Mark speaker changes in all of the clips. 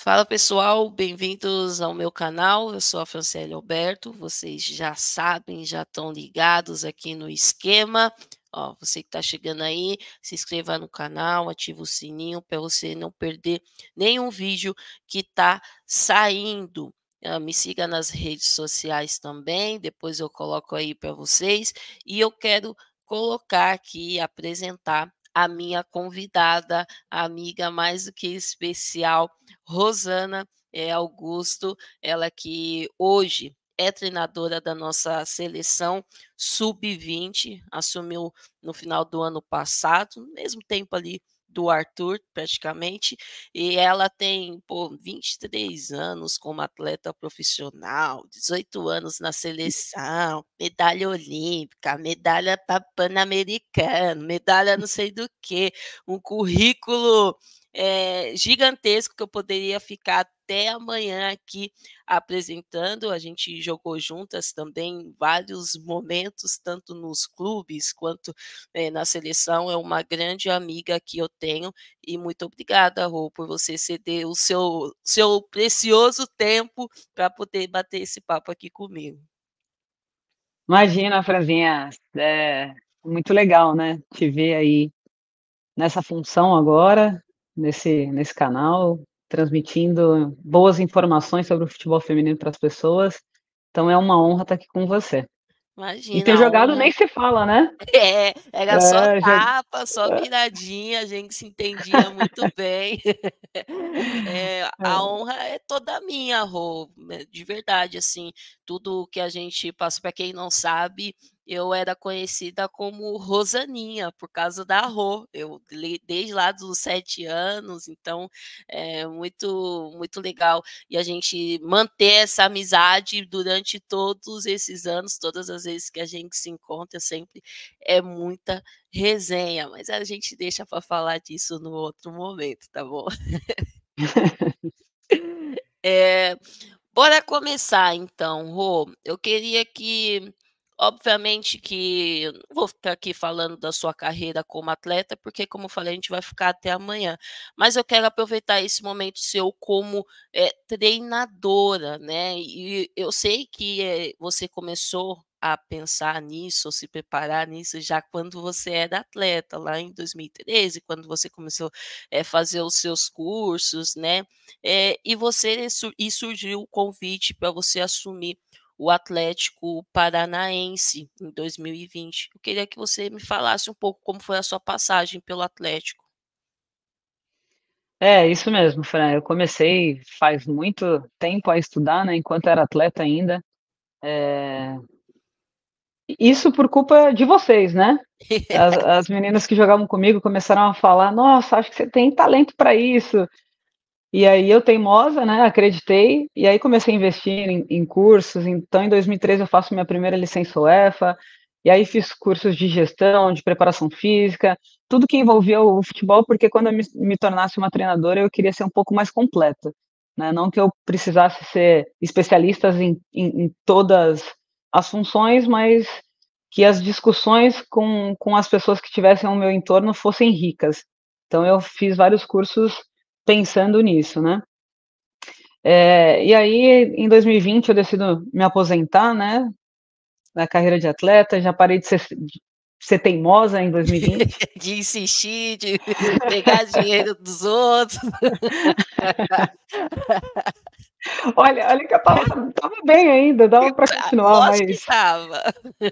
Speaker 1: Fala pessoal, bem-vindos ao meu canal. Eu sou a Franciele Alberto. Vocês já sabem, já estão ligados aqui no esquema. Ó, você que está chegando aí, se inscreva no canal, ativa o sininho para você não perder nenhum vídeo que está saindo. Me siga nas redes sociais também, depois eu coloco aí para vocês. E eu quero colocar aqui, apresentar a minha convidada, a amiga mais do que especial, Rosana Augusto, ela que hoje é treinadora da nossa seleção sub-20, assumiu no final do ano passado, no mesmo tempo ali do Arthur, praticamente, e ela tem 23 anos como atleta profissional, 18 anos na seleção, medalha olímpica, medalha pan-americana, medalha não sei do que, um currículo gigantesco que eu poderia ficar até amanhã aqui apresentando. A gente jogou juntas também vários momentos, tanto nos clubes quanto na seleção. É uma grande amiga que eu tenho e muito obrigada, Rô, por você ceder o seu precioso tempo para poder bater esse papo aqui comigo.
Speaker 2: Imagina, Franzinha, é muito legal, né? Te ver aí nessa função agora, nesse canal, transmitindo boas informações sobre o futebol feminino para as pessoas. Então é uma honra estar aqui com você. E
Speaker 1: Imagina,
Speaker 2: ter
Speaker 1: a
Speaker 2: jogado
Speaker 1: honra.
Speaker 2: nem se fala, né?
Speaker 1: Era só
Speaker 2: Já,
Speaker 1: tapa, só viradinha, a gente se entendia muito bem. A honra é toda minha, Rô, de verdade, assim, tudo que a gente passa, para quem não sabe, eu era conhecida como Rosaninha, por causa da Rô, desde lá dos 7 anos, então é muito legal, e a gente manter essa amizade durante todos esses anos, todas as vezes que a gente se encontra, sempre é muita resenha, mas a gente deixa para falar disso no outro momento, tá bom? Eh, Bora começar então, Rô. Eu queria que, obviamente que eu não vou ficar aqui falando da sua carreira como atleta, porque como eu falei, a gente vai ficar até amanhã. Mas eu quero aproveitar esse momento seu como treinadora, né? E eu sei que você começou a pensar nisso, ou se preparar nisso já quando você era atleta, lá em 2013, quando você começou a fazer os seus cursos, né? E surgiu o convite para você assumir o Atlético Paranaense em 2020. Eu queria que você me falasse um pouco como foi a sua passagem pelo Atlético.
Speaker 2: é isso mesmo, Fran. Eu comecei faz muito tempo a estudar, né? Enquanto era atleta ainda. Isso por culpa de vocês, né? As meninas que jogavam comigo começaram a falar: Nossa, acho que você tem talento para isso. E aí eu, teimosa, né, acreditei, e aí comecei a investir em cursos. Então, em 2013 eu faço minha primeira licença UEFA, e aí fiz cursos de gestão, de preparação física, tudo que envolvia o futebol, porque quando eu me tornasse uma treinadora, eu queria ser um pouco mais completa, né? Não que eu precisasse ser especialista em todas as funções, mas que as discussões com as pessoas que tivessem ao meu entorno fossem ricas. Então, eu fiz vários cursos pensando nisso, né? E aí, em 2020, eu decido me aposentar, né? Na carreira de atleta, já parei de ser teimosa em 2020.
Speaker 1: De insistir, de pegar dinheiro dos outros.
Speaker 2: Olha que eu tava bem ainda, dava para continuar,
Speaker 1: Lógico que estava.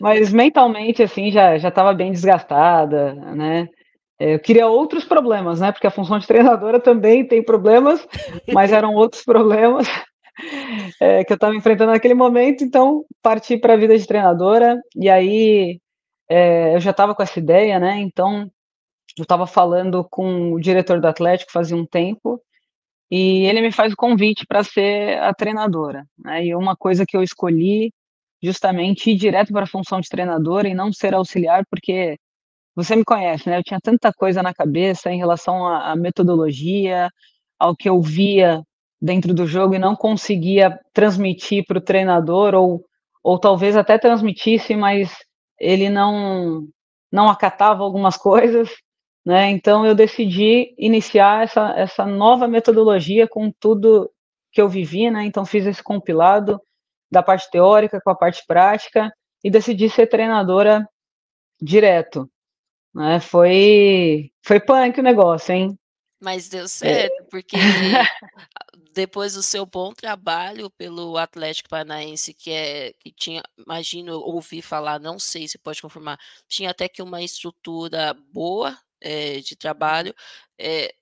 Speaker 2: mas mentalmente, assim, já estava bem desgastada, né? Eu queria outros problemas, né? Porque a função de treinadora também tem problemas, mas eram outros problemas que eu estava enfrentando naquele momento, então parti para a vida de treinadora, e aí eu já estava com essa ideia, né? Então eu estava falando com o diretor do Atlético fazia um tempo, e ele me faz o convite para ser a treinadora, né? E uma coisa que eu escolhi justamente ir direto para a função de treinadora e não ser auxiliar, porque você me conhece, né? Eu tinha tanta coisa na cabeça em relação à metodologia, ao que eu via dentro do jogo e não conseguia transmitir para o treinador, ou talvez até transmitisse, mas ele não acatava algumas coisas. né? Então eu decidi iniciar essa nova metodologia com tudo que eu vivi, né? Então fiz esse compilado da parte teórica com a parte prática e decidi ser treinadora direto, né? Foi punk o negócio, hein?
Speaker 1: Mas deu
Speaker 2: É.
Speaker 1: certo, porque depois do seu bom trabalho pelo Atlético Paranaense, que tinha, imagino, ouvi falar, não sei se pode confirmar, tinha até que uma estrutura boa, de trabalho,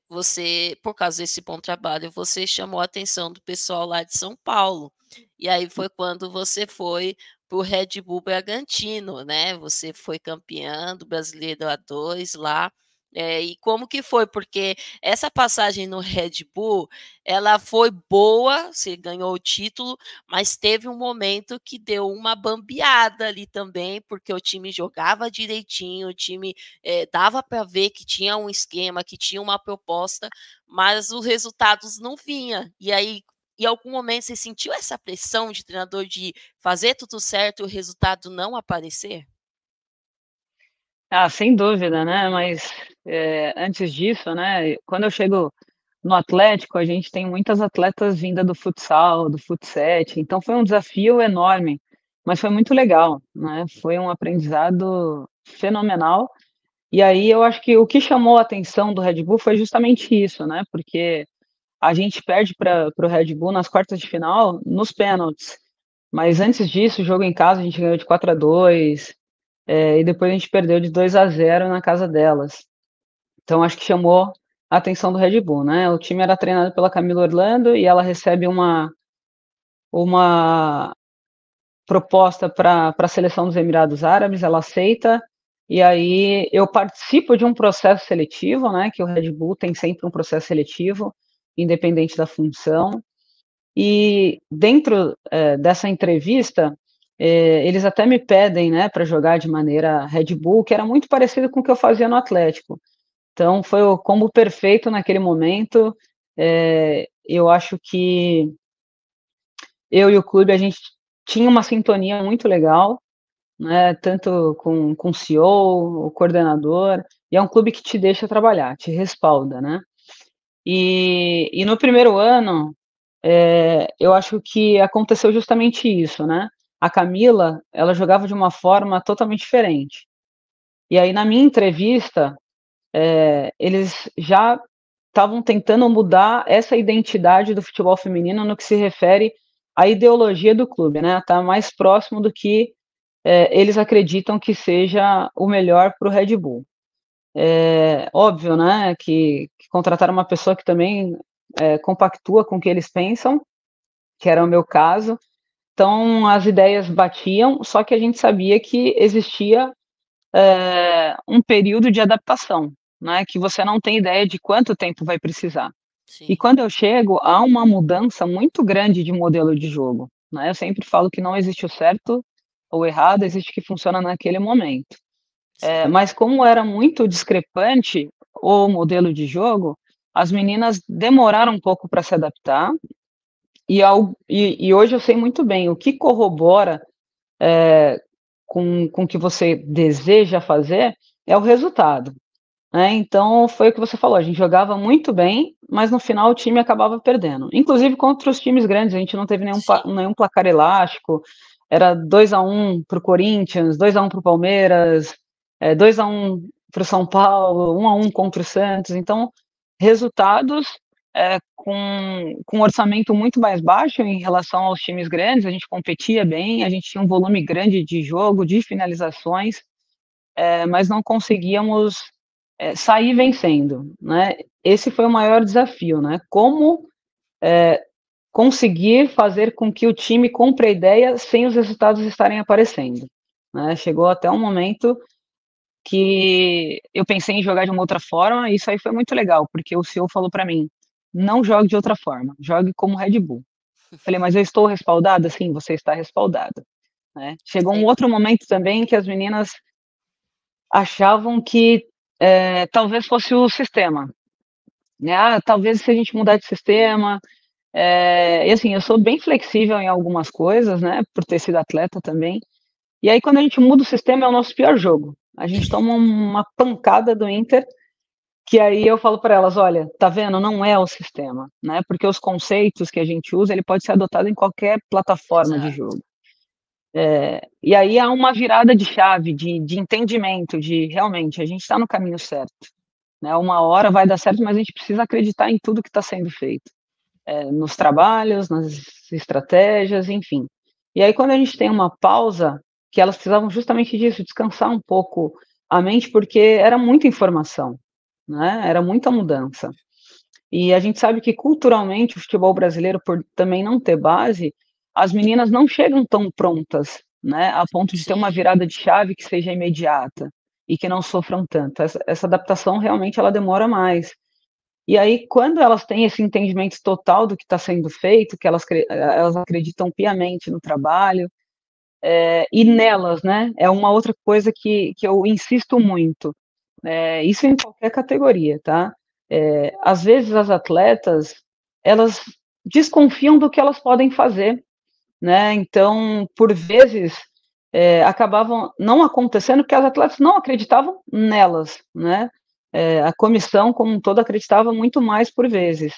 Speaker 1: você, por causa desse bom trabalho, você chamou a atenção do pessoal lá de São Paulo. E aí foi quando você foi para o Red Bull Bragantino, né, você foi campeã do Brasileiro A2 lá, e como que foi? Porque essa passagem no Red Bull, ela foi boa, você ganhou o título, mas teve um momento que deu uma bambeada ali também, porque o time jogava direitinho, o time, dava para ver que tinha um esquema, que tinha uma proposta, mas os resultados não vinha. E aí, em algum momento você sentiu essa pressão de treinador de fazer tudo certo e o resultado não aparecer?
Speaker 2: Ah, sem dúvida, né? Mas antes disso, né? Quando eu chego no Atlético, a gente tem muitas atletas vinda do futsal, do fut7, então foi um desafio enorme, mas foi muito legal, né? Foi um aprendizado fenomenal. E aí eu acho que o que chamou a atenção do Red Bull foi justamente isso, né? Porque a gente perde para o Red Bull nas quartas de final nos pênaltis. Mas antes disso, o jogo em casa a gente ganhou de 4-2, e depois a gente perdeu de 2-0 na casa delas. Então acho que chamou a atenção do Red Bull, né? O time era treinado pela Camila Orlando e ela recebe uma proposta para a seleção dos Emirados Árabes, ela aceita, e aí eu participo de um processo seletivo, né? Que o Red Bull tem sempre um processo seletivo, independente da função. E dentro dessa entrevista, eles até me pedem, né, para jogar de maneira Red Bull, que era muito parecido com o que eu fazia no Atlético. Então foi o combo perfeito naquele momento. Eu acho que eu e o clube a gente tinha uma sintonia muito legal, né? Tanto com o CEO, o coordenador, e é um clube que te deixa trabalhar, te respalda, né? E no primeiro ano, eu acho que aconteceu justamente isso, né? A Camila, ela jogava de uma forma totalmente diferente. E aí na minha entrevista, eles já estavam tentando mudar essa identidade do futebol feminino no que se refere à ideologia do clube, né? Tá mais próximo do que eles acreditam que seja o melhor para o Red Bull. É óbvio, né, que contrataram uma pessoa que também compactua com o que eles pensam, que era o meu caso. Então as ideias batiam, só que a gente sabia que existia um período de adaptação, né, que você não tem ideia de quanto tempo vai precisar. E
Speaker 1: Sim,
Speaker 2: quando eu chego, há uma mudança muito grande de modelo de jogo, né? Eu sempre falo que não existe o certo ou errado, existe o que funciona naquele momento.
Speaker 1: sim.
Speaker 2: Mas como era muito discrepante o modelo de jogo, as meninas demoraram um pouco para se adaptar. E hoje eu sei muito bem o que corrobora com o que você deseja fazer é o resultado. Né? Então foi o que você falou, a gente jogava muito bem, mas no final o time acabava perdendo. Inclusive contra os times grandes, a gente não teve
Speaker 1: Sim,
Speaker 2: nenhum placar elástico, era 2-1 para o Corinthians, 2-1 para o Palmeiras, 2-1 para o São Paulo, 1-1
Speaker 1: sim,
Speaker 2: contra o Santos. Então, resultados com um orçamento muito mais baixo em relação aos times grandes, a gente competia bem, a gente tinha um volume grande de jogo, de finalizações, mas não conseguíamos sair vencendo, né? Esse foi o maior desafio, né? Como conseguir fazer com que o time compre a ideia sem os resultados estarem aparecendo, né? Chegou até um momento que eu pensei em jogar de uma outra forma, e isso aí foi muito legal, porque o CEO falou para mim: não jogue de outra forma, jogue como Red Bull. Falei, mas eu estou respaldada? Sim, você está respaldada. Né? Chegou um
Speaker 1: sim,
Speaker 2: outro momento também que as meninas achavam que talvez fosse o sistema, né? Ah, talvez se a gente mudar de sistema. E assim, eu sou bem flexível em algumas coisas, né? Por ter sido atleta também. E aí, quando a gente muda o sistema, é o nosso pior jogo. A gente toma uma pancada do Inter que aí eu falo para elas: "Olha, tá vendo, não é o sistema, né, porque os conceitos que a gente usa, ele pode ser adotado em qualquer plataforma de
Speaker 1: Exato.
Speaker 2: jogo". E aí há uma virada de chave de entendimento de realmente a gente está no caminho certo, né, uma hora vai dar certo, mas a gente precisa acreditar em tudo que está sendo feito, nos trabalhos, nas estratégias, enfim. E aí quando a gente tem uma pausa, que elas precisavam justamente disso, descansar um pouco a mente, porque era muita informação, né, era muita mudança. E a gente sabe que culturalmente o futebol brasileiro, por também não ter base, as meninas não chegam tão prontas, né, a ponto de ter uma
Speaker 1: Sim,
Speaker 2: virada de chave que seja imediata e que não sofram tanto. Essa adaptação realmente ela demora mais. E aí quando elas têm esse entendimento total do que está sendo feito, que elas acreditam piamente no trabalho, e nelas, né, é uma outra coisa que eu insisto muito, isso em qualquer categoria, tá. Às vezes as atletas, elas desconfiam do que elas podem fazer, né, então, por vezes, acabavam não acontecendo, porque as atletas não acreditavam nelas, né, a comissão como um todo acreditava muito mais por vezes.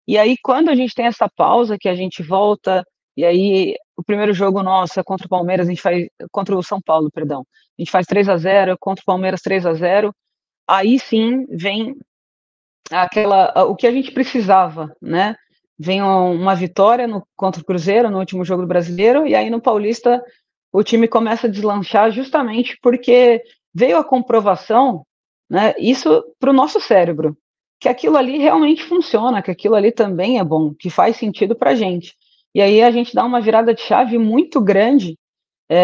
Speaker 2: E aí quando a gente tem essa pausa que a gente volta, e aí o primeiro jogo nosso é contra o Palmeiras, a gente faz contra o São Paulo, perdão, a gente faz 3-0 contra o Palmeiras 3-0, aí sim vem o que a gente precisava, né, vem uma vitória contra o Cruzeiro no último jogo do Brasileiro, e aí no Paulista o time começa a deslanchar justamente porque veio a comprovação, né, isso para o nosso cérebro, que aquilo ali realmente funciona, que aquilo ali também é bom, que faz sentido para a gente. E aí a gente dá uma virada de chave muito grande,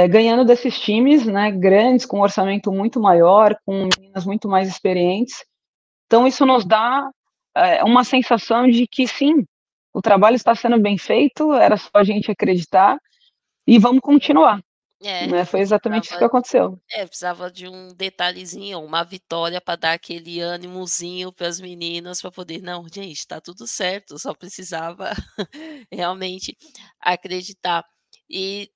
Speaker 2: ganhando desses times, né, grandes, com um orçamento muito maior, com meninas muito mais experientes. Então isso nos dá, uma sensação de que sim, o trabalho está sendo bem feito, era só a gente acreditar e vamos continuar,
Speaker 1: é,
Speaker 2: né, foi exatamente isso que
Speaker 1: precisava
Speaker 2: aconteceu.
Speaker 1: precisava de um detalhezinho, uma vitória para dar aquele ânimozinho para as meninas, para poder: "Não, gente, está tudo certo", só precisava realmente acreditar. E,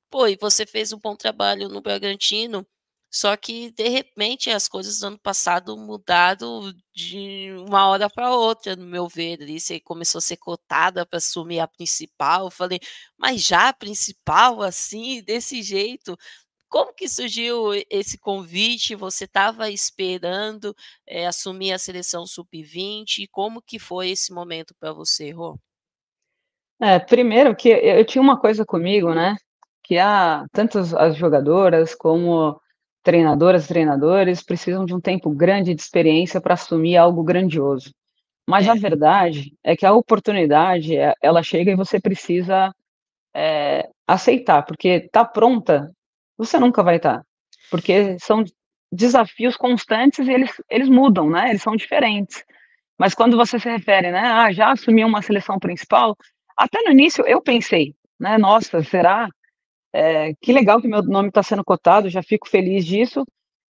Speaker 1: pô, e você fez um bom trabalho no Bragantino, só que de repente as coisas do ano passado mudaram de uma hora para outra, no meu ver, ali você começou a ser cotada para assumir a principal, eu falei: "Mas já a principal, assim, desse jeito?". Como que surgiu esse convite? Você estava esperando, assumir a seleção sub-20? Como que foi esse momento para você, Rô?
Speaker 2: Primeiro que eu tinha uma coisa comigo, né, que tanto as jogadoras como treinadoras e treinadores precisam de um tempo grande de experiência para assumir algo grandioso. Mas a
Speaker 1: É,
Speaker 2: verdade é que a oportunidade, ela chega e você precisa, aceitar, porque tá pronta, você nunca vai estar, porque são desafios constantes e eles mudam, né, eles são diferentes. Mas quando você se refere, né: "Ah, já assumiu uma seleção principal", até no início eu pensei, né: "Nossa, será? Que legal que meu nome está sendo cotado, já fico feliz disso",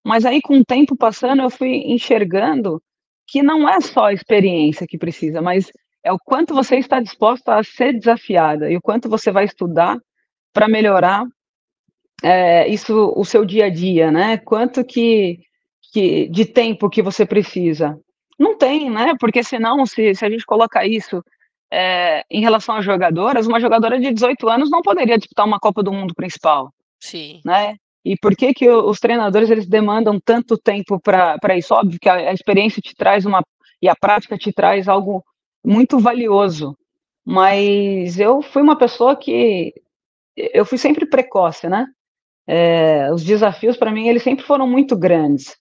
Speaker 2: mas aí com o tempo passando eu fui enxergando que não é só a experiência que precisa, mas é o quanto você está disposta a ser desafiada e o quanto você vai estudar para melhorar, isso o seu dia a dia, né, quanto que de tempo que você precisa. Não tem, né, porque senão se a gente coloca isso, em relação às jogadoras, uma jogadora de 18 anos não poderia disputar uma Copa do Mundo principal,
Speaker 1: sim.
Speaker 2: né. E por que que os treinadores eles demandam tanto tempo para isso? Óbvio que a experiência te traz e a prática te traz algo muito valioso, mas eu fui uma pessoa que eu fui sempre precoce, né. Os desafios para mim eles sempre foram muito grandes.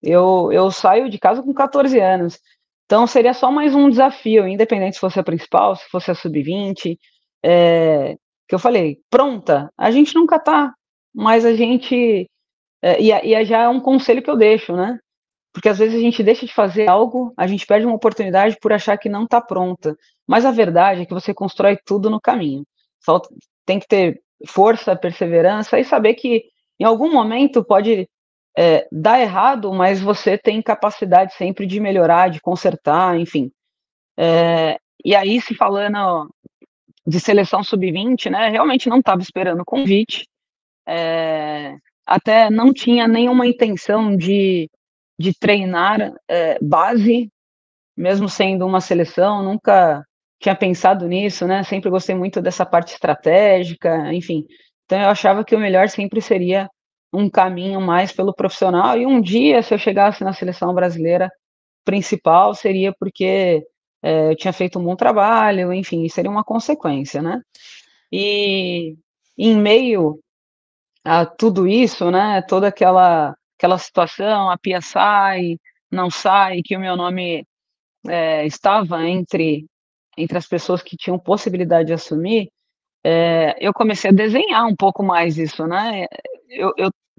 Speaker 2: Eu saio de casa com 14 anos, então seria só mais um desafio, independente se fosse a principal, se fosse a sub-20, que eu falei: "Pronta, a gente nunca tá", mas a gente já é um conselho que eu deixo, né, porque às vezes a gente deixa de fazer algo, a gente perde uma oportunidade por achar que não está pronta, mas a verdade é que você constrói tudo no caminho. Falta Tem que ter força, perseverança e saber que em algum momento pode, dar errado, mas você tem capacidade sempre de melhorar, de consertar, enfim. E aí se falando de seleção sub-20, né, realmente não estava esperando o convite, até não tinha nenhuma intenção de treinar base, mesmo sendo uma seleção, nunca tinha pensado nisso, né? Sempre gostei muito dessa parte estratégica, enfim. Então eu achava que o melhor sempre seria um caminho mais pelo profissional, e um dia, se eu chegasse na seleção brasileira principal, seria porque eu tinha feito um bom trabalho, enfim, seria uma consequência, né? E em meio a tudo isso, né, toda aquela situação, a Pia sai, não sai, que o meu nome estava entre as pessoas que tinham possibilidade de assumir, eu comecei a desenhar um pouco mais isso, né?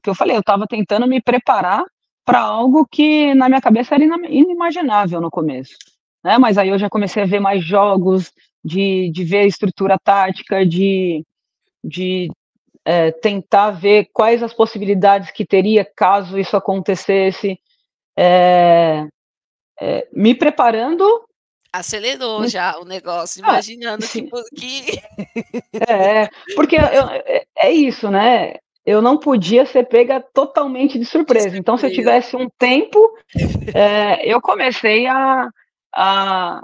Speaker 2: Que eu falei, eu estava tentando me preparar para algo que na minha cabeça era inimaginável no começo, né? Mas aí eu já comecei a ver mais jogos, de ver a estrutura tática, de tentar ver quais as possibilidades que teria caso isso acontecesse, me preparando.
Speaker 1: Acelerou já o negócio,
Speaker 2: Ah,
Speaker 1: imaginando que
Speaker 2: sim, porque é isso, né? Eu não podia ser pega totalmente de
Speaker 1: de
Speaker 2: surpresa. Então, se eu
Speaker 1: surpresa.
Speaker 2: tivesse um tempo, eu comecei a, a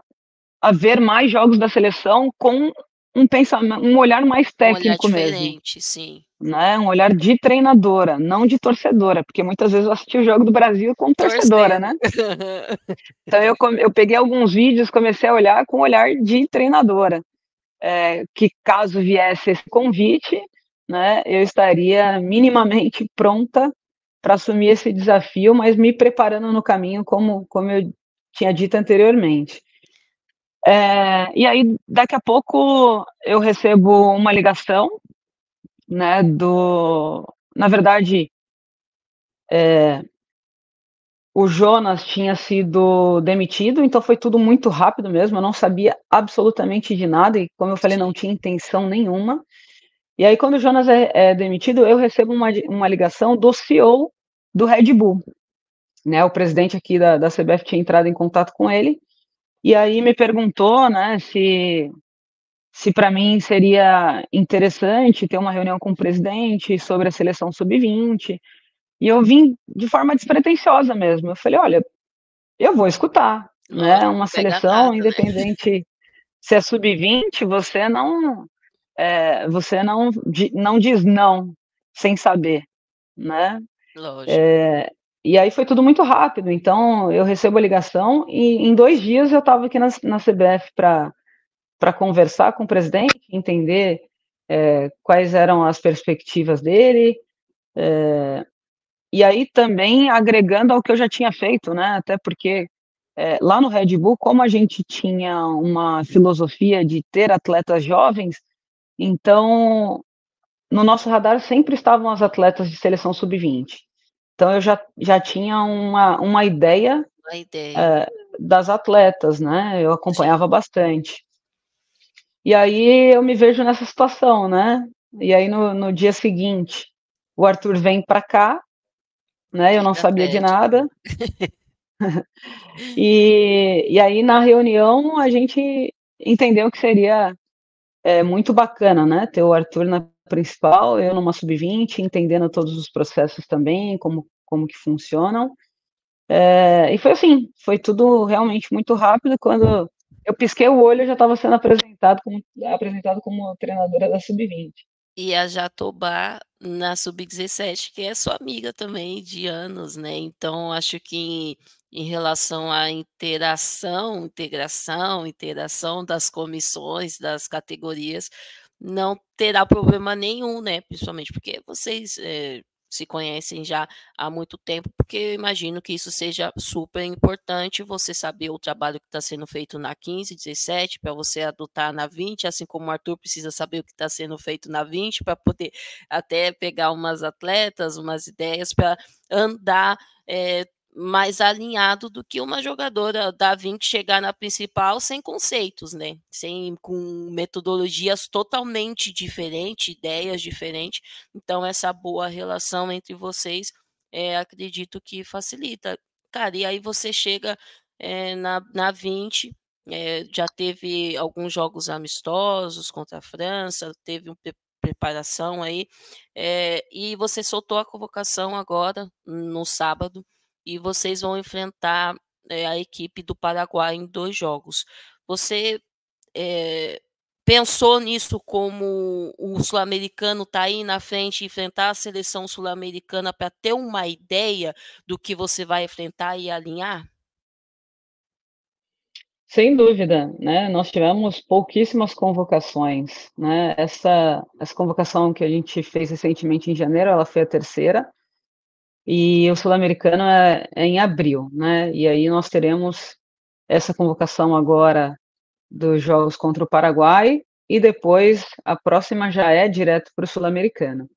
Speaker 2: ver mais jogos da seleção com um pensamento, um olhar mais
Speaker 1: Um olhar
Speaker 2: técnico mesmo,
Speaker 1: diferente, sim.
Speaker 2: né? Um olhar de treinadora, não de torcedora, porque muitas vezes eu assisti o jogo do Brasil como torcedora,
Speaker 1: Torcendo.
Speaker 2: né? Então eu peguei alguns vídeos, comecei a olhar com um olhar de treinadora, que caso viesse esse convite, né, eu estaria minimamente pronta para assumir esse desafio, mas me preparando no caminho, como eu tinha dito anteriormente. E aí, daqui a pouco, eu recebo uma ligação, né, na verdade, o Jonas tinha sido demitido, então foi tudo muito rápido mesmo, eu não sabia absolutamente de nada, e como eu falei, não
Speaker 1: Sim.
Speaker 2: tinha intenção nenhuma. E aí, quando o Jonas é demitido, eu recebo uma ligação do CEO do Red Bull, né? O presidente aqui da CBF tinha entrado em contato com ele, e aí me perguntou, né, se para mim seria interessante ter uma reunião com o presidente sobre a seleção sub-20, e eu vim de forma despretensiosa mesmo. Eu falei, olha, eu vou escutar, né?
Speaker 1: Lógico,
Speaker 2: Uma
Speaker 1: pega
Speaker 2: seleção
Speaker 1: nada, né.
Speaker 2: independente se é sub-20, você não diz não sem saber, né?
Speaker 1: Lógico.
Speaker 2: E aí foi tudo muito rápido. Então eu recebo a ligação e em 2 dias eu estava aqui na CBF para conversar com o presidente, entender quais eram as perspectivas dele, e aí também agregando ao que eu já tinha feito, né? Até porque lá no Red Bull, como a gente tinha uma filosofia de ter atletas jovens, então no nosso radar sempre estavam as atletas de seleção sub-20. Então eu já tinha uma ideia
Speaker 1: Uma ideia.
Speaker 2: das atletas, né? Eu
Speaker 1: Sim.
Speaker 2: acompanhava bastante. E aí eu me vejo nessa situação, né? E aí no dia seguinte, o Arthur vem para cá, né? Eu
Speaker 1: Ele
Speaker 2: não
Speaker 1: já
Speaker 2: sabia de
Speaker 1: pede.
Speaker 2: nada. E aí na reunião a gente entendeu que seria muito bacana, né? Ter o Arthur na principal, eu numa sub-20, entendendo todos os processos também, como que funcionam. E foi assim, foi tudo realmente muito rápido. Quando eu pisquei o olho, eu já estava sendo apresentado como treinadora da sub-20.
Speaker 1: E a Jatobá na sub-17, que é sua amiga também de anos, né, então acho que em relação à interação das comissões, das categorias, não terá problema nenhum, né, principalmente porque vocês, se conhecem já há muito tempo, porque eu imagino que isso seja super importante, você saber o trabalho que está sendo feito na 15, 17, para você adotar na 20, assim como o Arthur precisa saber o que está sendo feito na 20, para poder até pegar umas atletas, umas ideias para andar mais alinhado do que uma jogadora da 20 chegar na principal sem conceitos, né? Com metodologias totalmente diferentes, ideias diferentes. Então, essa boa relação entre vocês, acredito que facilita. Cara, e aí você chega na 20, já teve alguns jogos amistosos contra a França, teve uma preparação aí, e você soltou a convocação agora, no sábado, e vocês vão enfrentar, a equipe do Paraguai em 2 jogos. Você, pensou nisso como o sul-americano está aí na frente, enfrentar a seleção sul-americana para ter uma ideia do que você vai enfrentar e alinhar?
Speaker 2: Sem dúvida, né? Nós tivemos pouquíssimas convocações, né? Essa convocação que a gente fez recentemente em janeiro, ela foi a terceira, e o sul-americano é em abril, né? E aí nós teremos essa convocação agora dos jogos contra o Paraguai, e depois a próxima já é direto para o sul-americano.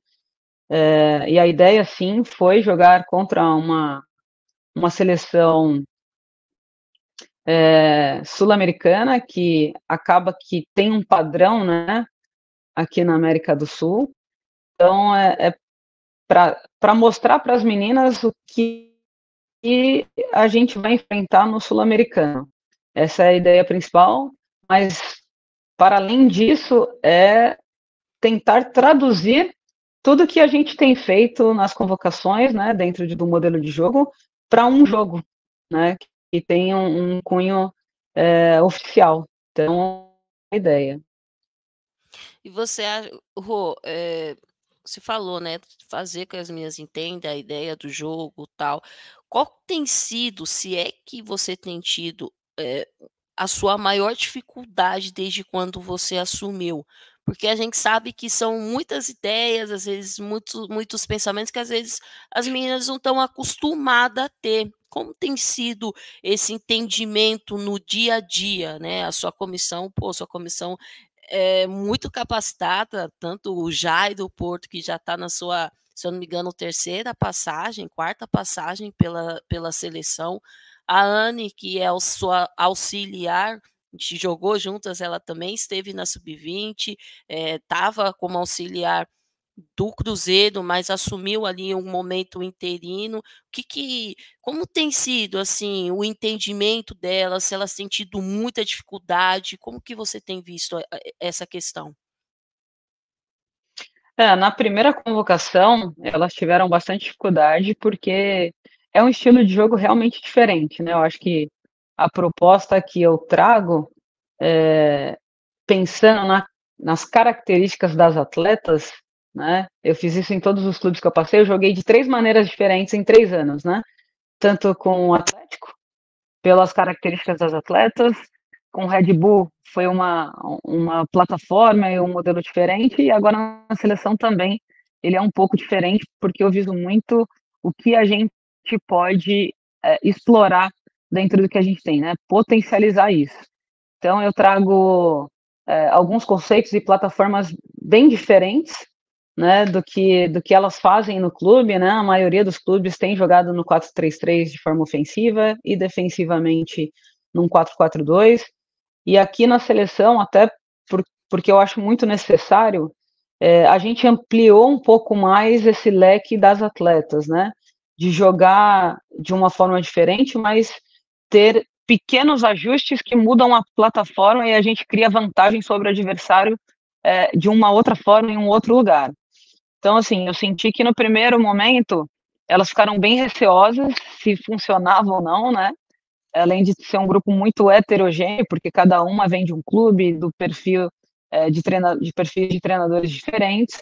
Speaker 2: E a ideia, sim, foi jogar contra uma seleção sul-americana que acaba que tem um padrão, né, aqui na América do Sul. Então, é para mostrar para as meninas o que a gente vai enfrentar no sul-americano. Essa é a ideia principal, mas para além disso, é tentar traduzir tudo que a gente tem feito nas convocações, né, dentro do modelo de jogo, para um jogo, né, que tem um cunho oficial. Então, a ideia.
Speaker 1: E você Rô, você falou, né, fazer com que as meninas entendam a ideia do jogo, tal. Qual tem sido, se é que você tem tido, a sua maior dificuldade desde quando você assumiu? Porque a gente sabe que são muitas ideias, às vezes muitos pensamentos que às vezes as meninas não estão acostumadas a ter. Como tem sido esse entendimento no dia a dia, né? A sua comissão, pô, sua comissão é muito capacitada, tanto o Jai do Porto, que já está na sua, se eu não me engano, terceira passagem, quarta passagem pela seleção, a Anne, que é a sua auxiliar, a gente jogou juntas, ela também esteve na sub-20, estava como auxiliar do Cruzeiro, mas assumiu ali um momento interino. Como tem sido, assim, o entendimento dela, se elas têm tido muita dificuldade, como que você tem visto essa questão?
Speaker 2: Na primeira convocação, elas tiveram bastante dificuldade, porque é um estilo de jogo realmente diferente, né? Eu acho que a proposta que eu trago, pensando nas características das atletas, né? Eu fiz isso em todos os clubes que eu passei, eu joguei de 3 maneiras diferentes em 3 anos, né? Tanto com o Atlético, pelas características das atletas, com o Red Bull foi uma plataforma e um modelo diferente, e agora na seleção também ele é um pouco diferente, porque eu viso muito o que a gente pode explorar dentro do que a gente tem, né? Potencializar isso. Então eu trago alguns conceitos e plataformas bem diferentes, né, do que elas fazem no clube, né? A maioria dos clubes tem jogado no 4-3-3 de forma ofensiva e defensivamente num 4-4-2. E aqui na seleção, até porque eu acho muito necessário, a gente ampliou um pouco mais esse leque das atletas, né? De jogar de uma forma diferente, mas ter pequenos ajustes que mudam a plataforma e a gente cria vantagem sobre o adversário de uma outra forma em um outro lugar. Então, assim, eu senti que no primeiro momento elas ficaram bem receosas se funcionava ou não, né? Além de ser um grupo muito heterogêneo, porque cada uma vem de um clube, do perfil de perfis de treinadores diferentes.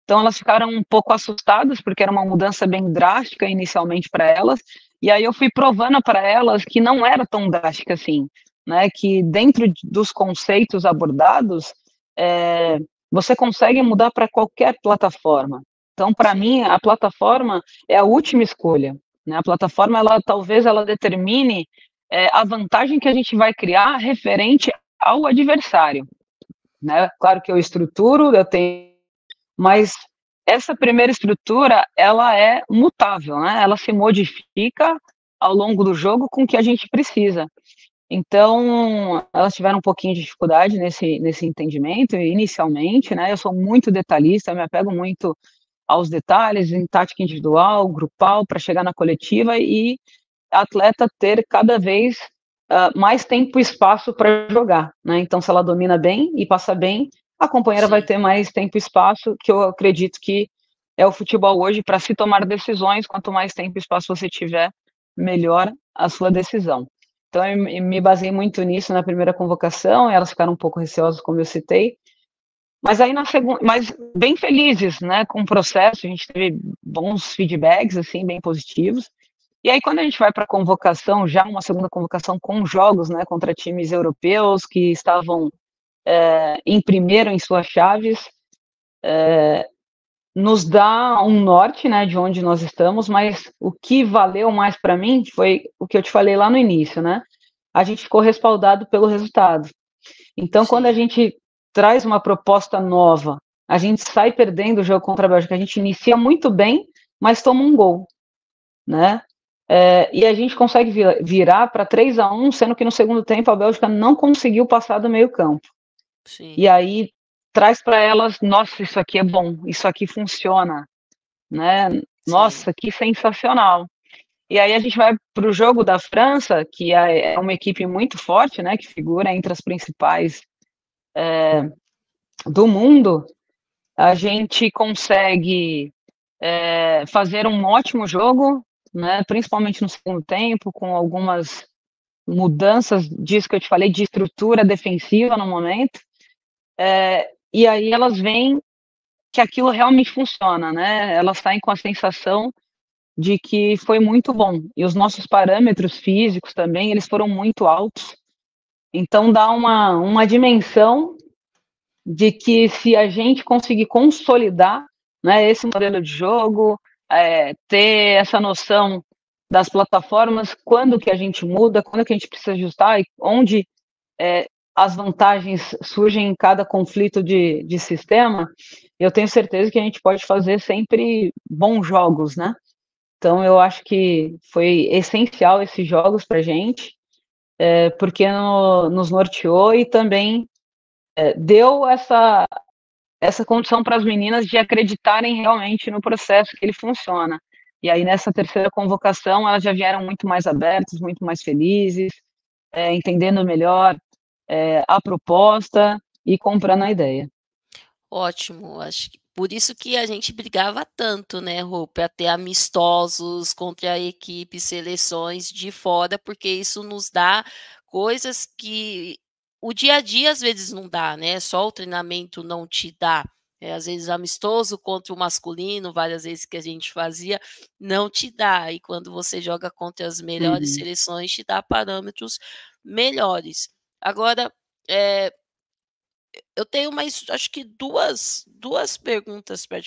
Speaker 2: Então elas ficaram um pouco assustadas, porque era uma mudança bem drástica inicialmente para elas, e aí eu fui provando para elas que não era tão drástica assim, né? Que dentro dos conceitos abordados, é, você consegue mudar para qualquer plataforma. Então, para
Speaker 1: Sim,
Speaker 2: mim, a plataforma é a última escolha, né? A plataforma, ela talvez ela determine a vantagem que a gente vai criar referente ao adversário, né? Claro que eu estruturo, eu tenho, mas essa primeira estrutura, ela é mutável, né? Ela se modifica ao longo do jogo com o que a gente precisa. Então, elas tiveram um pouquinho de dificuldade nesse entendimento inicialmente, né? Eu sou muito detalhista, eu me apego muito aos detalhes em tática individual, grupal, para chegar na coletiva e a atleta ter cada vez mais tempo e espaço para jogar, né? Então, se ela domina bem e passa bem, a companheira vai
Speaker 1: sim.
Speaker 2: ter mais tempo e espaço, que eu acredito que é o futebol hoje para se tomar decisões. Quanto mais tempo e espaço você tiver, melhor a sua decisão. Então, eu me baseei muito nisso na primeira convocação, elas ficaram um pouco receosas, como eu citei, mas aí na segunda, mas bem felizes, né, com o processo, a gente teve bons feedbacks, assim, bem positivos. E aí quando a gente vai para a convocação, já uma segunda convocação com jogos, né, contra times europeus que estavam em primeiro em suas chaves, nos dá um norte, né, de onde nós estamos, mas o que valeu mais para mim foi o que eu te falei lá no início, né? A gente ficou respaldado pelo resultado. Então, quando a
Speaker 1: Sim,
Speaker 2: gente traz uma proposta nova, a gente sai perdendo o jogo contra a Bélgica, a gente inicia muito bem, mas toma um gol, né? E a gente consegue virar para 3-1, sendo que no segundo tempo a Bélgica não conseguiu passar do meio campo.
Speaker 1: sim,
Speaker 2: E aí traz para elas, nossa, isso aqui é bom, isso aqui funciona, né?
Speaker 1: sim,
Speaker 2: Nossa, que sensacional. E aí a gente vai para o jogo da França, que é uma equipe muito forte, né? Que figura entre as principais do mundo. A gente consegue fazer um ótimo jogo, né? Principalmente no segundo tempo, com algumas mudanças disso que eu te falei, de estrutura defensiva no momento. E aí elas veem que aquilo realmente funciona, né? Elas saem com a sensação de que foi muito bom. E os nossos parâmetros físicos também, eles foram muito altos. Então dá uma dimensão de que se a gente conseguir consolidar, né, esse modelo de jogo, ter essa noção das plataformas, quando que a gente muda, quando que a gente precisa ajustar e onde as vantagens surgem em cada conflito de sistema, eu tenho certeza que a gente pode fazer sempre bons jogos, né? Então eu acho que foi essencial esses jogos para a gente, porque nos norteou e também deu essa condição para as meninas de acreditarem realmente no processo, que ele funciona. E aí nessa terceira convocação elas já vieram muito mais abertas, muito mais felizes, entendendo melhor a proposta e comprando a ideia.
Speaker 1: ótimo. Acho que por isso que a gente brigava tanto, né, Rô, pra ter amistosos contra equipes, seleções de fora, porque isso nos dá coisas que o dia a dia às vezes não dá, né, só o treinamento não te dá. Às vezes amistoso contra o masculino, várias vezes que a gente fazia, não te dá. E quando você joga contra as melhores
Speaker 2: Uhum.
Speaker 1: seleções, te dá parâmetros melhores. Agora, eh eu tenho mais, acho que duas perguntas para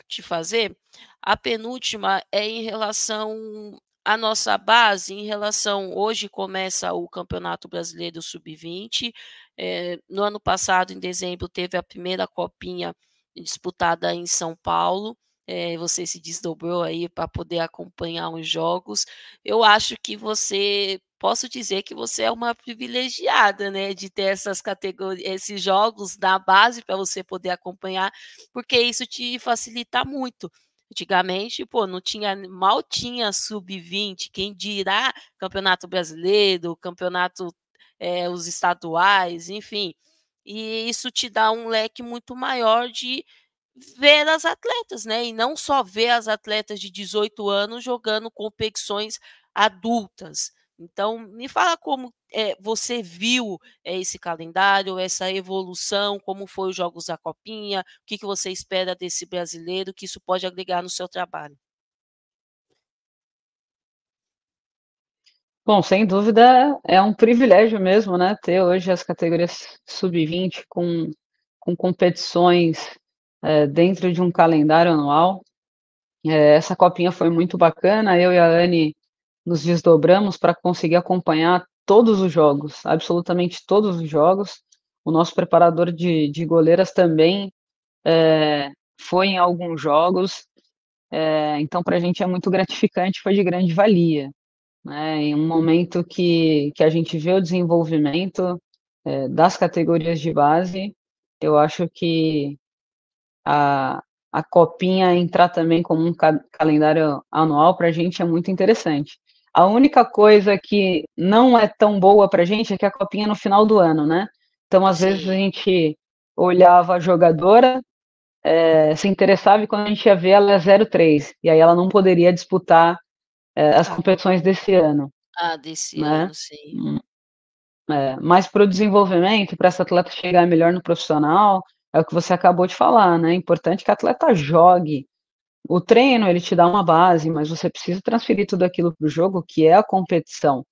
Speaker 1: te fazer. A penúltima é em relação à nossa base, em relação hoje começa o Campeonato Brasileiro Sub-20, no ano passado, em dezembro, teve a primeira copinha disputada em São Paulo, você se desdobrou aí para poder acompanhar os jogos. Eu acho que você posso dizer que você é uma privilegiada, né, de ter essas categorias, esses jogos da base para você poder acompanhar, porque isso te facilita muito. Antigamente, pô, não tinha, mal tinha sub-20, quem dirá Campeonato Brasileiro, campeonato, os estaduais, enfim. E isso te dá um leque muito maior de ver as atletas, né, e não só ver as atletas de 18 anos jogando competições adultas. Então, me fala como, você viu, esse calendário, essa evolução, como foi os jogos da copinha, o que que você espera desse brasileiro, que isso pode agregar no seu trabalho?
Speaker 2: Bom, sem dúvida é um privilégio mesmo, né, ter hoje as categorias sub-20 com competições, dentro de um calendário anual. Essa copinha foi muito bacana, eu e a Anne nos desdobramos para conseguir acompanhar todos os jogos, absolutamente todos os jogos. O nosso preparador de goleiras também foi em alguns jogos, então para a gente é muito gratificante, foi de grande valia, né? Em um momento que a gente vê o desenvolvimento das categorias de base, eu acho que a, a copinha entrar também como um calendário anual para a gente é muito interessante. A única coisa que não é tão boa para a gente é que a copinha é no final do ano, né? Então, às vezes, a
Speaker 1: Sim,
Speaker 2: gente olhava a jogadora, se interessava e quando a gente ia ver ela é 03, e aí ela não poderia disputar as
Speaker 1: Ah,
Speaker 2: competições desse ano,
Speaker 1: desse
Speaker 2: né.
Speaker 1: ano, sim.
Speaker 2: Hum, mas para o desenvolvimento, para esse atleta chegar melhor no profissional, é o que você acabou de falar, né, é importante que o atleta jogue. O treino, ele te dá uma base, mas você precisa transferir tudo aquilo para o jogo, que é a competição.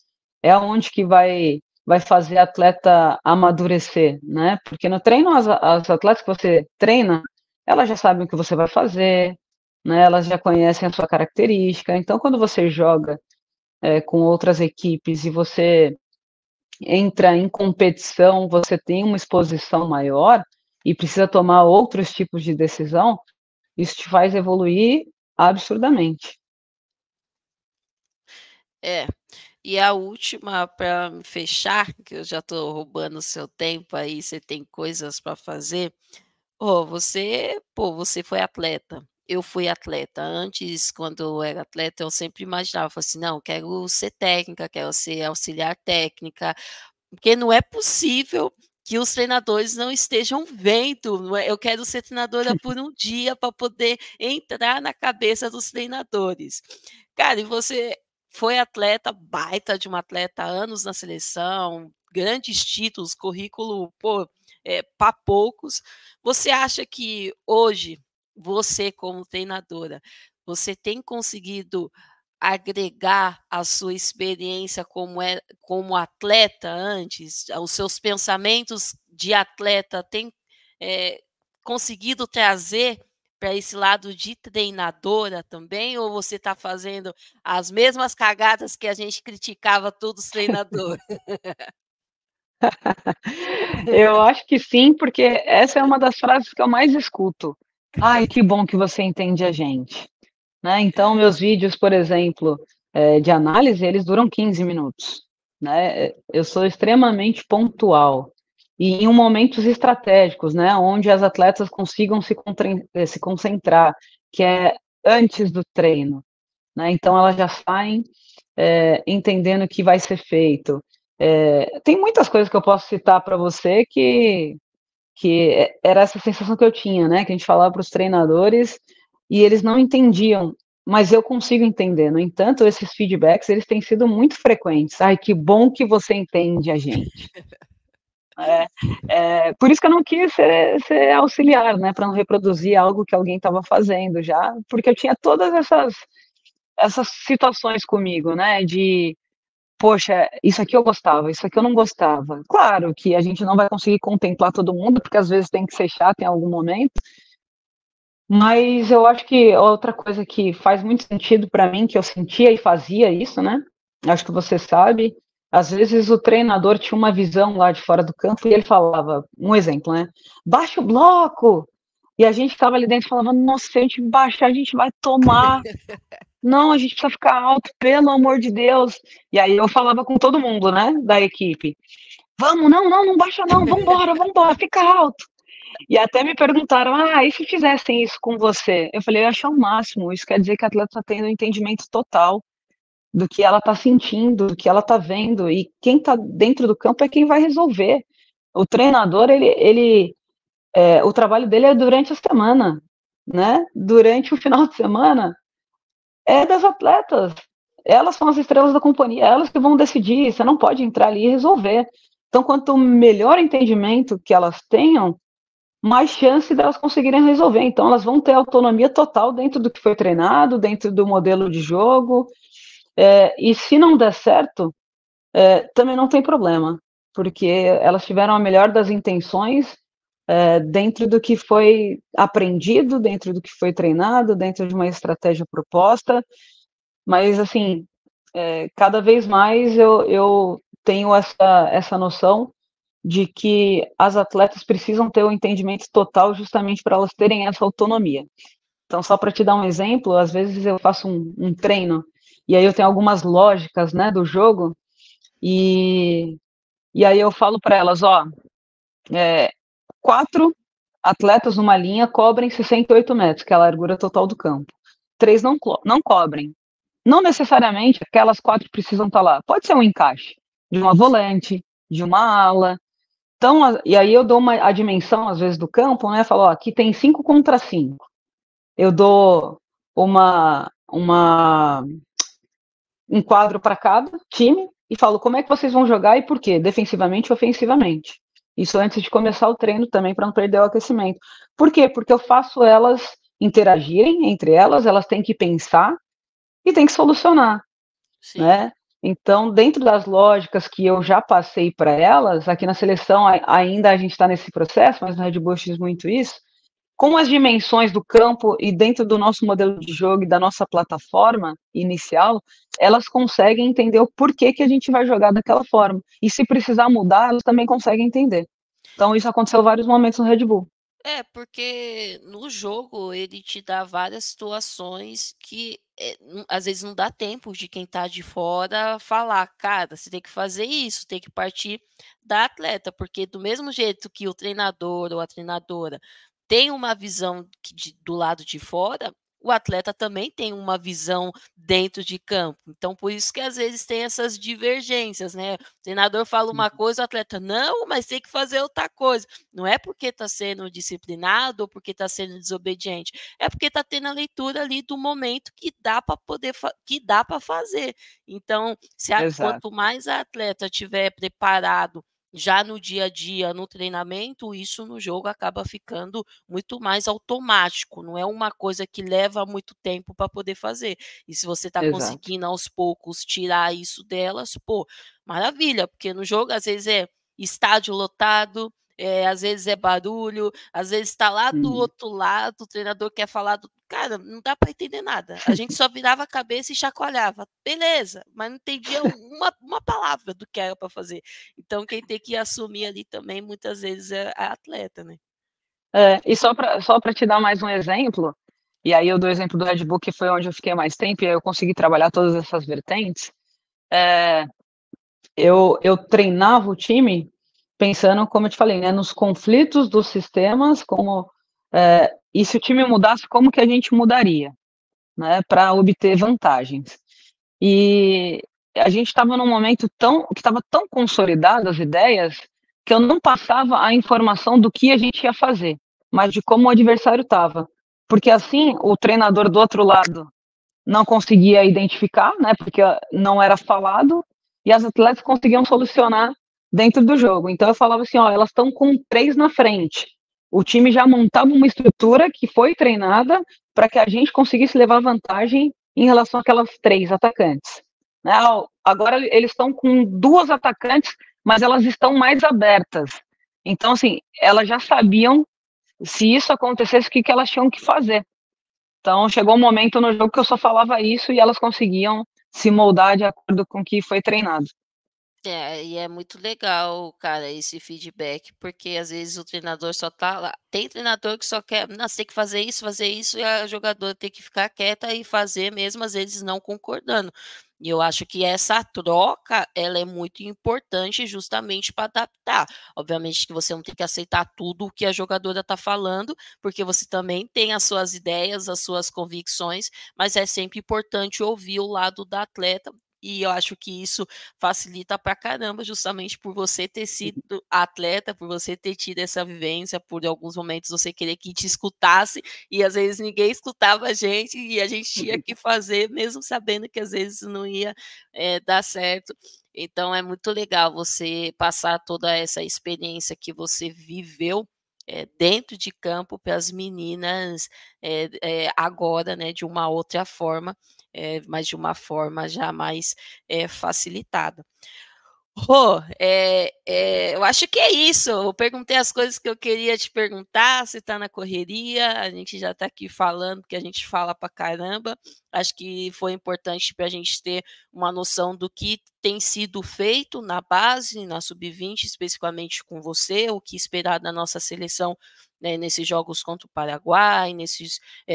Speaker 2: É onde que vai fazer atleta amadurecer, né, porque no treino as atletas que você treina, elas já sabem o que você vai fazer, né, elas já conhecem a sua característica, então quando você joga, com outras equipes e você entra em competição, você tem uma exposição maior e precisa tomar outros tipos de decisão, isso te faz evoluir absurdamente.
Speaker 1: É. E a última para fechar, que eu já estou roubando o seu tempo aí, você tem coisas para fazer. Você foi atleta, eu fui atleta. Antes, quando eu era atleta, eu sempre imaginava, falei assim: "Não, quero ser técnica, quero ser auxiliar técnica", porque não é possível que os treinadores não estejam vendo, não é, eu quero ser treinadora por um dia para poder entrar na cabeça dos treinadores. Cara, e você foi atleta, baita de uma atleta, anos na seleção, grandes títulos, currículo, pô, pra poucos. Você acha que hoje, você como treinadora, você tem conseguido agregar a sua experiência como atleta antes, os seus pensamentos de atleta têm, eh, conseguido trazer para esse lado de treinadora também, ou você está fazendo as mesmas cagadas que a gente criticava todos os treinadores?
Speaker 2: Eu acho que sim, porque essa é uma das frases que eu mais escuto. "Ai, que bom que você entende a gente", né, então meus vídeos, por exemplo, de análise, eles duram 15 minutos, né, eu sou extremamente pontual, e em momentos estratégicos, né, onde as atletas consigam se concentrar, que é antes do treino, né, então elas já saem entendendo o que vai ser feito. Tem muitas coisas que eu posso citar para você que era essa sensação que eu tinha, né, que a gente falava para os treinadores e eles não entendiam, mas eu consigo entender. No entanto, esses feedbacks eles têm sido muito frequentes. Ai, que bom que você entende a gente. Por isso que eu não quis ser auxiliar, né, para não reproduzir algo que alguém estava fazendo já, porque eu tinha todas essas situações comigo, né, de poxa, isso aqui eu gostava, isso aqui eu não gostava. Claro que a gente não vai conseguir contemplar todo mundo, porque às vezes tem que ser chato em algum momento, mas eu acho que outra coisa que faz muito sentido para mim, que eu sentia e fazia isso, né, acho que você sabe, às vezes o treinador tinha uma visão lá de fora do campo e ele falava, um exemplo, né, "Baixa o bloco", e a gente estava ali dentro e falava: "Nossa, se a gente baixar, a gente vai tomar. Não, a gente precisa ficar alto, pelo amor de Deus". E aí eu falava com todo mundo, né, da equipe: "Vamos, não, não, não baixa não, vamos embora, fica alto". E até me perguntaram: "Ah, e se fizessem isso com você?". Eu falei: "Eu acho o máximo, isso quer dizer que a atleta está tendo um entendimento total do que ela está sentindo, do que ela está vendo, e quem está dentro do campo é quem vai resolver". O treinador o trabalho dele é durante a semana, né, durante o final de semana é das atletas. Elas são as estrelas da companhia, elas que vão decidir, você não pode entrar ali e resolver. Então, quanto melhor entendimento que elas tenham, mais chance delas conseguirem resolver. Então, elas vão ter autonomia total dentro do que foi treinado, dentro do modelo de jogo. E se não der certo, também não tem problema, porque elas tiveram a melhor das intenções, dentro do que foi aprendido, dentro do que foi treinado, dentro de uma estratégia proposta. Mas, assim, cada vez mais eu tenho essa noção de que as atletas precisam ter o entendimento total justamente para elas terem essa autonomia. Então, só para te dar um exemplo, às vezes eu faço um treino e aí eu tenho algumas lógicas, né, do jogo e, e aí eu falo para elas, ó, é, 4 atletas numa linha cobrem 68 metros, que é a largura total do campo. 3 não cobrem. Não necessariamente aquelas 4 precisam estar lá. Pode ser um encaixe de uma volante, de uma ala. Então, e aí eu dou a dimensão, às vezes, do campo, né? Falo, ó, aqui tem 5 contra 5. Eu dou uma um quadro para cada time e falo como é que vocês vão jogar e por quê, defensivamente e ofensivamente. Isso antes de começar o treino também, para não perder o aquecimento. Por quê? Porque eu faço elas interagirem entre elas, elas têm que pensar e têm que solucionar,
Speaker 1: Sim.
Speaker 2: né? Então, dentro das lógicas que eu já passei para elas, aqui na seleção ainda a gente está nesse processo, mas no Red Bull eu fiz muito isso, com as dimensões do campo e dentro do nosso modelo de jogo e da nossa plataforma inicial, elas conseguem entender o porquê que a gente vai jogar daquela forma. E se precisar mudar, elas também conseguem entender. Então, isso aconteceu em vários momentos no Red Bull.
Speaker 1: É, porque no jogo ele te dá várias situações que às vezes não dá tempo de quem tá de fora falar, cara, você tem que fazer isso, tem que partir da atleta, porque do mesmo jeito que o treinador ou a treinadora tem uma visão do lado de fora, o atleta também tem uma visão dentro de campo. Então, por isso que às vezes tem essas divergências, né? O treinador fala uma coisa, o atleta, não, mas tem que fazer outra coisa. Não é porque está sendo disciplinado ou porque está sendo desobediente, é porque está tendo a leitura ali do momento que dá para poder que dá para fazer. Então, quanto
Speaker 2: Exato.
Speaker 1: mais a atleta tiver preparado já no dia a dia, no treinamento, isso no jogo acaba ficando muito mais automático, não é uma coisa que leva muito tempo para poder fazer. E se você está
Speaker 2: Exato.
Speaker 1: conseguindo aos poucos tirar isso delas, pô, maravilha, porque no jogo às vezes é estádio lotado, às vezes é barulho, às vezes está lá do
Speaker 2: Uhum.
Speaker 1: outro lado, o treinador quer falar do. Cara, não dá para entender nada. A gente só virava a cabeça e chacoalhava. Beleza, mas não entendia uma palavra do que era para fazer. Então, quem tem que assumir ali também, muitas vezes, é a atleta, né?
Speaker 2: E só para te dar mais um exemplo, e aí eu dou o exemplo do Red Bull, que foi onde eu fiquei mais tempo, e aí eu consegui trabalhar todas essas vertentes. É, eu treinava o time pensando, como eu te falei, né, nos conflitos dos sistemas, e se o time mudasse, como que a gente mudaria, né, para obter vantagens. E a gente estava num momento que estava tão consolidado as ideias que eu não passava a informação do que a gente ia fazer, mas de como o adversário estava, porque assim o treinador do outro lado não conseguia identificar, né, porque não era falado, e as atletas conseguiam solucionar dentro do jogo. Então eu falava assim, ó, elas estão com 3 na frente. O time já montava uma estrutura que foi treinada para que a gente conseguisse levar vantagem em relação àquelas 3 atacantes. Né? Agora eles estão com 2 atacantes, mas elas estão mais abertas. Então, assim, elas já sabiam se isso acontecesse, o que elas tinham que fazer. Então, chegou um momento no jogo que eu só falava isso e elas conseguiam se moldar de acordo com o que foi treinado.
Speaker 1: É, e é muito legal, cara, esse feedback, porque às vezes o treinador só tá lá. Tem treinador que só quer, não, você tem que fazer isso, e a jogadora tem que ficar quieta e fazer mesmo, às vezes não concordando. E eu acho que essa troca, ela é muito importante justamente para adaptar. Obviamente que você não tem que aceitar tudo o que a jogadora está falando, porque você também tem as suas ideias, as suas convicções, mas é sempre importante ouvir o lado da atleta. E eu acho que isso facilita pra caramba, justamente por você ter sido atleta, por você ter tido essa vivência, por alguns momentos você querer que te escutasse, e às vezes ninguém escutava a gente, e a gente tinha que fazer, mesmo sabendo que às vezes não ia, dar certo. Então é muito legal você passar toda essa experiência que você viveu, dentro de campo para as meninas, agora, né, de uma outra forma, mas de uma forma já mais, facilitada. Rô, eu acho que é isso. Eu perguntei as coisas que eu queria te perguntar, você está na correria, a gente já está aqui falando, porque a gente fala pra caramba. Acho que foi importante para a gente ter uma noção do que tem sido feito na base, na sub-20, especificamente com você, o que esperar da nossa seleção, né, nesses jogos contra o Paraguai,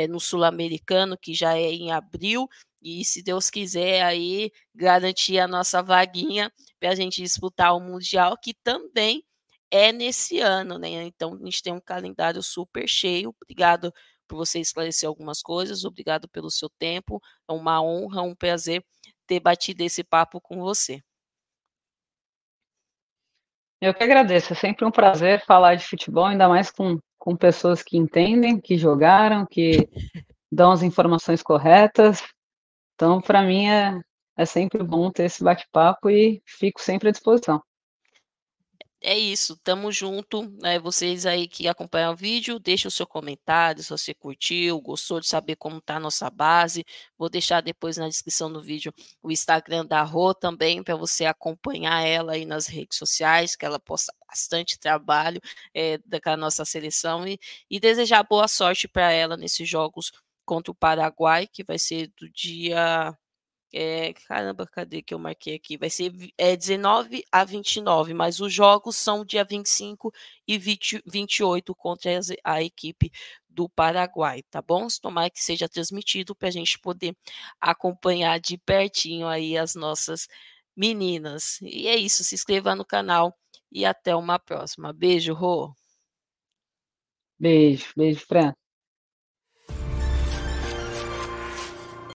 Speaker 1: no Sul-Americano, que já é em abril, e se Deus quiser aí garantir a nossa vaguinha para a gente disputar o Mundial, que também é nesse ano, né? Então a gente tem um calendário super cheio. Obrigado por você esclarecer algumas coisas, obrigado pelo seu tempo. É uma honra, um prazer ter batido esse papo com você.
Speaker 2: Eu que agradeço, é sempre um prazer falar de futebol, ainda mais com pessoas que entendem, que jogaram, que dão as informações corretas. Então, para mim, É sempre bom ter esse bate-papo e fico sempre à disposição.
Speaker 1: É isso, tamo junto, né, vocês aí que acompanham o vídeo, deixa o seu comentário, se você curtiu, gostou de saber como tá a nossa base. Vou deixar depois na descrição do vídeo o Instagram da Rô também, para você acompanhar ela aí nas redes sociais, que ela posta bastante trabalho, da nossa seleção e desejar boa sorte para ela nesses jogos contra o Paraguai, que vai ser do dia caramba, cadê que eu marquei aqui? Vai ser 19 a 29, mas os jogos são dia 25 e 28 contra a equipe do Paraguai, tá bom? Tomara que seja transmitido para a gente poder acompanhar de pertinho aí as nossas meninas. E é isso, se inscreva no canal e até uma próxima. Beijo, Rô.
Speaker 2: Beijo, beijo, Fran.